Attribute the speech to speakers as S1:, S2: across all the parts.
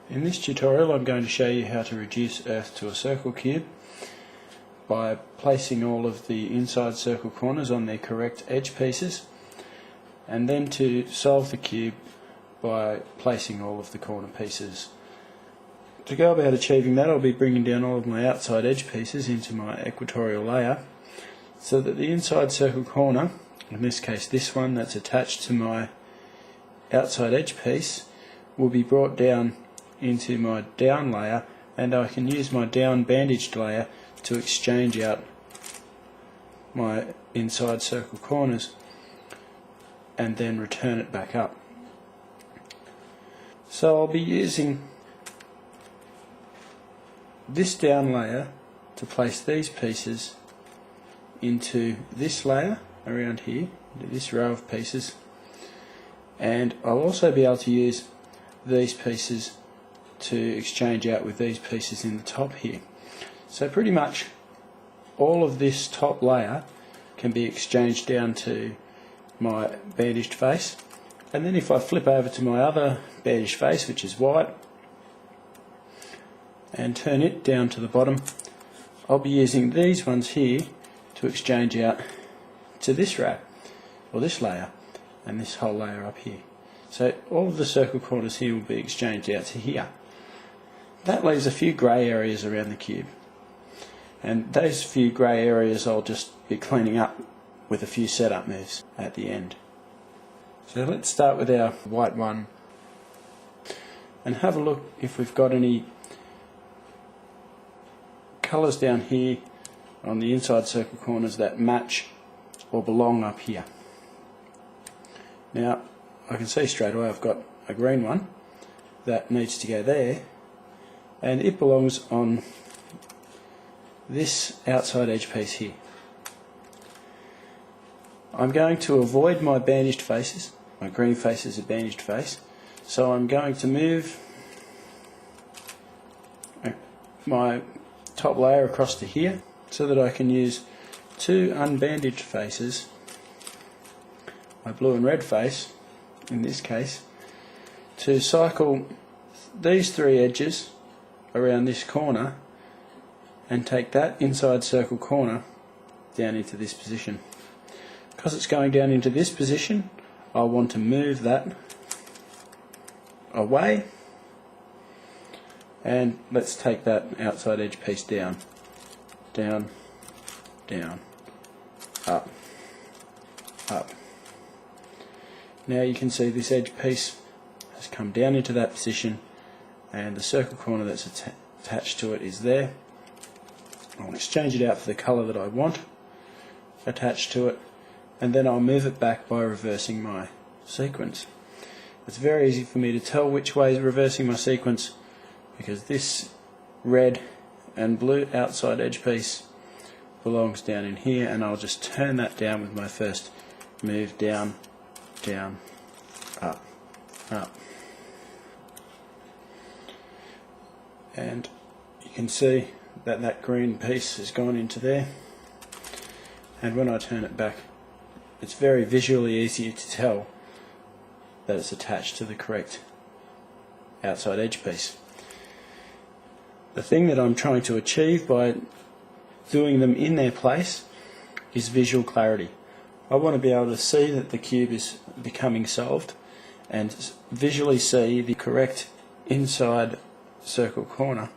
S1: In this tutorial I'm going to show you how to reduce Earth to a circle cube by placing all of the inside circle corners on their correct edge pieces, and then to solve the cube by placing all of the corner pieces. To go about achieving that, I'll be bringing down all of my outside edge pieces into my equatorial layer so that the inside circle corner, in this case this one that's attached to my outside edge piece, will be brought down into my down layer, and I can use my down bandaged layer to exchange out my inside circle corners and then return it back up. So I'll be using this down layer to place these pieces into this layer around here, into this row of pieces, and I'll also be able to use these pieces to exchange out with these pieces in the top here. So pretty much all of this top layer can be exchanged down to my bandaged face, and then if I flip over to my other bandaged face, which is white, and turn it down to the bottom, I'll be using these ones here to exchange out to this row, or this layer, and this whole layer up here. So all of the circle corners here will be exchanged out to here. That leaves a few grey areas around the cube, and those few grey areas I'll just be cleaning up with a few setup moves at the end. So let's start with our white one and have a look if we've got any colours down here on the inside circle corners that match or belong up here. Now I can see straight away I've got a green one that needs to go there, and it belongs on this outside edge piece here. I'm going to avoid my bandaged faces. My green face is a bandaged face, so I'm going to move my top layer across to here so that I can use two unbandaged faces, my blue and red face in this case, to cycle these three edges around this corner and take that inside circle corner down into this position. Because it's going down into this position, I want to move that away, and let's take that outside edge piece down, down, down, up, up. Now you can see this edge piece has come down into that position, and the circle corner that's attached to it is there. I'll exchange it out for the colour that I want attached to it, and then I'll move it back by reversing my sequence. It's very easy for me to tell which way is reversing my sequence because this red and blue outside edge piece belongs down in here, and I'll just turn that down with my first move, down, down, up, up. And you can see that that green piece has gone into there, and when I turn it back, it's very visually easier to tell that it's attached to the correct outside edge piece. The thing that I'm trying to achieve by doing them in their place is visual clarity. I want to be able to see that the cube is becoming solved and visually see the correct inside circle corner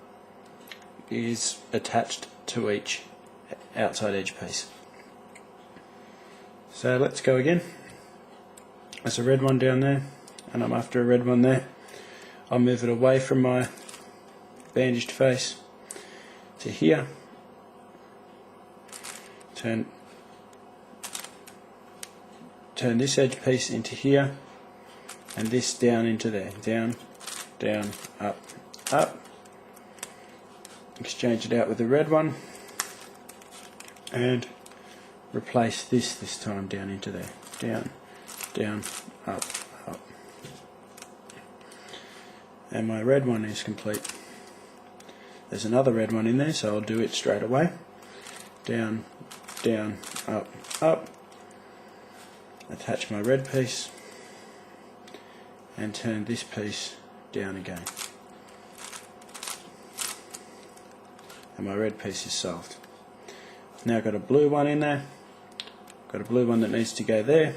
S1: is attached to each outside edge piece. So let's go again. There's a red one down there, and I'm after a red one there. I'll move it away from my bandaged face to here, turn this edge piece into here, and this down into there, down, down, up, up. Exchange it out with the red one, and replace this time down into there, down, down, up, up. And my red one is complete. There's another red one in there, so I'll do it straight away. Down, down, up, up. Attach my red piece and turn this piece down again. and my red piece is solved. Now I've got a blue one in there, got a blue one that needs to go there.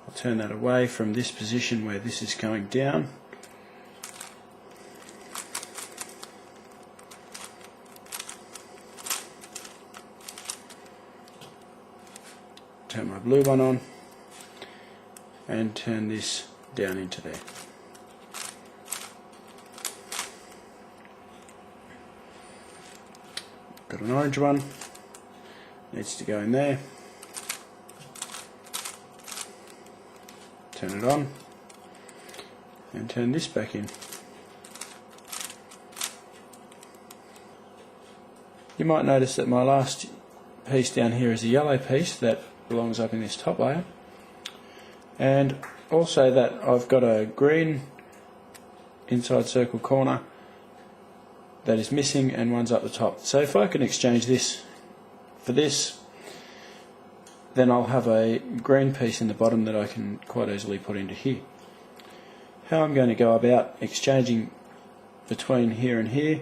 S1: I'll turn that away from this position where this is going down. Turn my blue one on and turn this down into there. Got an orange one, needs to go in there. Turn it on and turn this back in. You might notice that my last piece down here is a yellow piece that belongs up in this top layer, and also that I've got a green inside circle corner that is missing and one's up the top. So if I can exchange this for this, then I'll have a green piece in the bottom that I can quite easily put into here. How I'm going to go about exchanging between here and here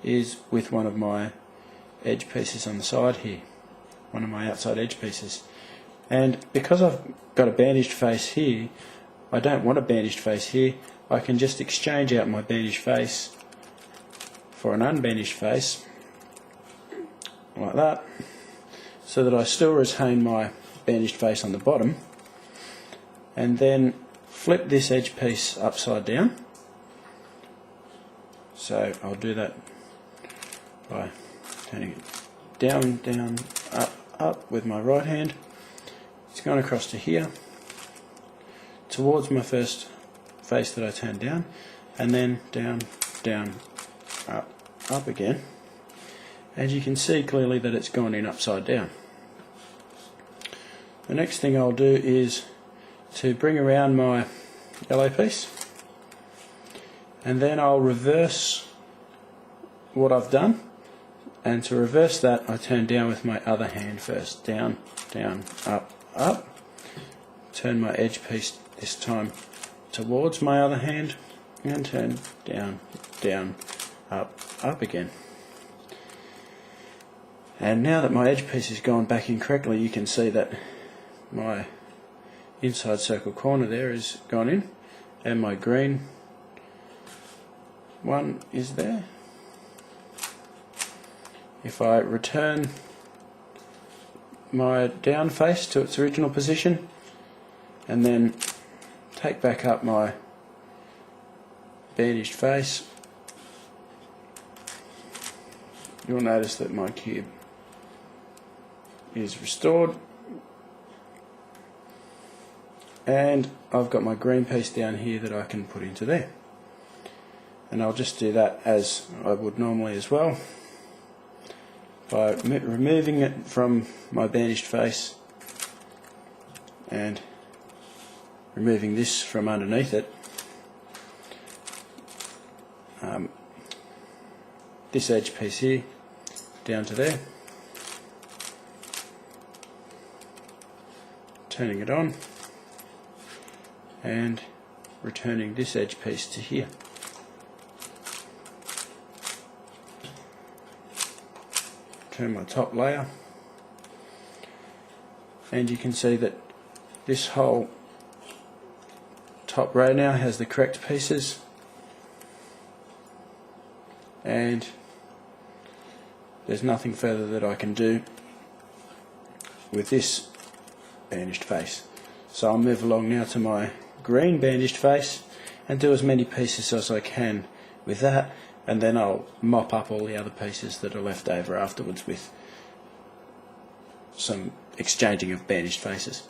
S1: is with one of my edge pieces on the side here, one of my outside edge pieces. And because I've got a bandaged face here, I don't want a bandaged face here. I can just exchange out my bandaged face for an unbandaged face, like that, so that I still retain my bandaged face on the bottom, and then flip this edge piece upside down. So I'll do that by turning it down, down, up, up with my right hand. It's going across to here, towards my first face that I turned down, and then down, down, up, up again. As you can see clearly that it's gone in upside down. The next thing I'll do is to bring around my yellow piece, and then I'll reverse what I've done, and to reverse that I turn down with my other hand first. Down, down, up, up. Turn my edge piece this time towards my other hand and turn down, down, up, up again. And now that my edge piece has gone back in correctly, you can see that my inside circle corner there is gone in, and my green one is there. If I return my down face to its original position and then take back up my bandaged face, you'll notice that my cube is restored, and I've got my green piece down here that I can put into there. And I'll just do that as I would normally as well, by removing it from my bandaged face and removing this from underneath it. This edge piece here down to there, turning it on and returning this edge piece to here. Turn my top layer, and you can see that this whole top row now has the correct pieces, and there's nothing further that I can do with this bandaged face. So I'll move along now to my green bandaged face and do as many pieces as I can with that, and then I'll mop up all the other pieces that are left over afterwards with some exchanging of bandaged faces.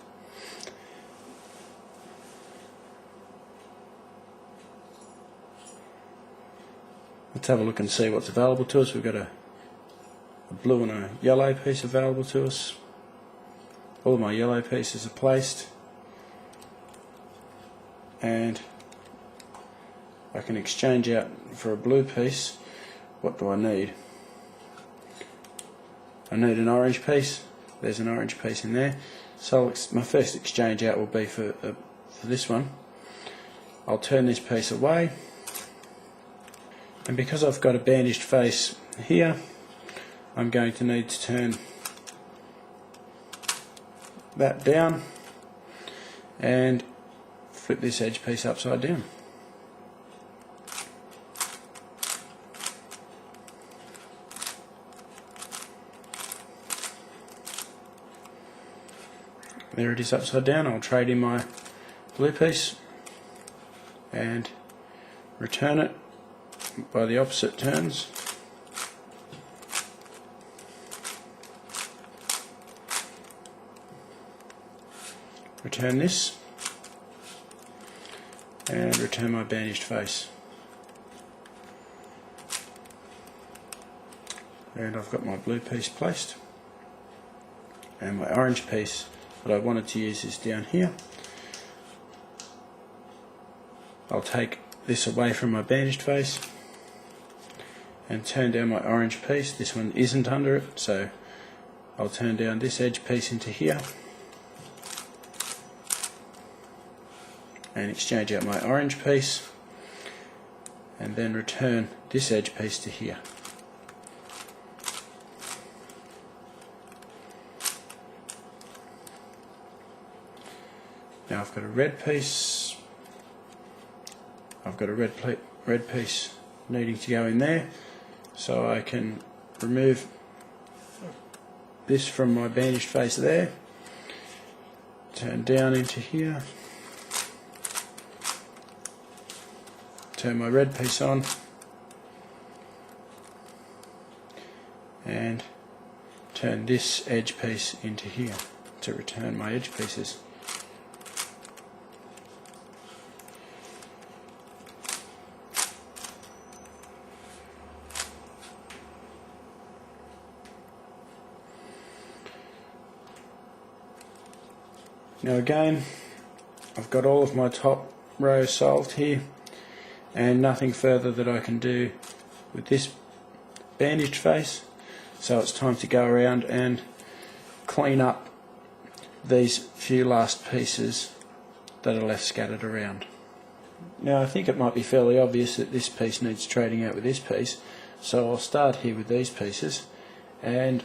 S1: Let's have a look and see what's available to us. We've got a blue and a yellow piece available to us. All my yellow pieces are placed, and I can exchange out for a blue piece. What do I need? I need an orange piece. There's an orange piece in there. So my first exchange out will be for this one. I'll turn this piece away, and because I've got a bandaged face here, I'm going to need to turn that down and flip this edge piece upside down. There it is upside down. I'll trade in my blue piece and return it by the opposite turns. Return this and return my bandaged face. And I've got my blue piece placed, and my orange piece that I wanted to use is down here. I'll take this away from my bandaged face and turn down my orange piece. This one isn't under it, so I'll turn down this edge piece into here and exchange out my orange piece, and then return this edge piece to here. Now I've got a red piece, I've got a red piece needing to go in there, so I can remove this from my bandaged face there, turn down into here, turn my red piece on, and turn this edge piece into here to return my edge pieces. Now again, I've got all of my top rows solved here, and nothing further that I can do with this bandaged face, so it's time to go around and clean up these few last pieces that are left scattered around. Now I think it might be fairly obvious that this piece needs trading out with this piece, so I'll start here with these pieces, and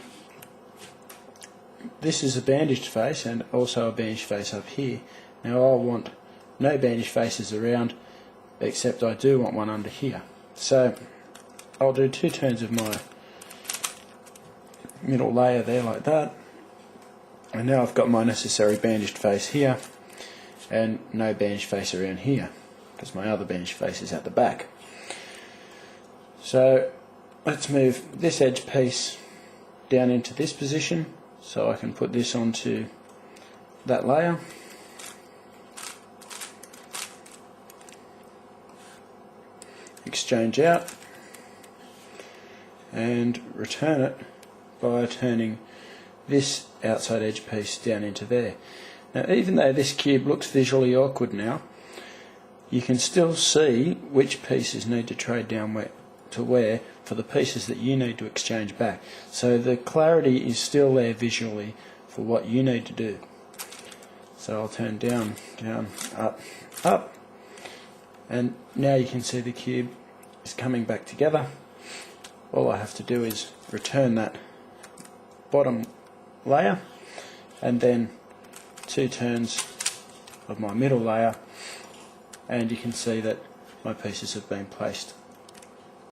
S1: this is a bandaged face and also a bandaged face up here. Now I'll want no bandaged faces around, except I do want one under here. So I'll do 2 turns of my middle layer there like that, and now I've got my necessary bandaged face here and no bandaged face around here because my other bandaged face is at the back. So let's move this edge piece down into this position so I can put this onto that layer. Exchange out and return it by turning this outside edge piece down into there. Now even though this cube looks visually awkward now, you can still see which pieces need to trade down to where for the pieces that you need to exchange back. So the clarity is still there visually for what you need to do. So I'll turn down, down, up, up, and now you can see the cube is coming back together. All I have to do is return that bottom layer and then 2 turns of my middle layer, and you can see that my pieces have been placed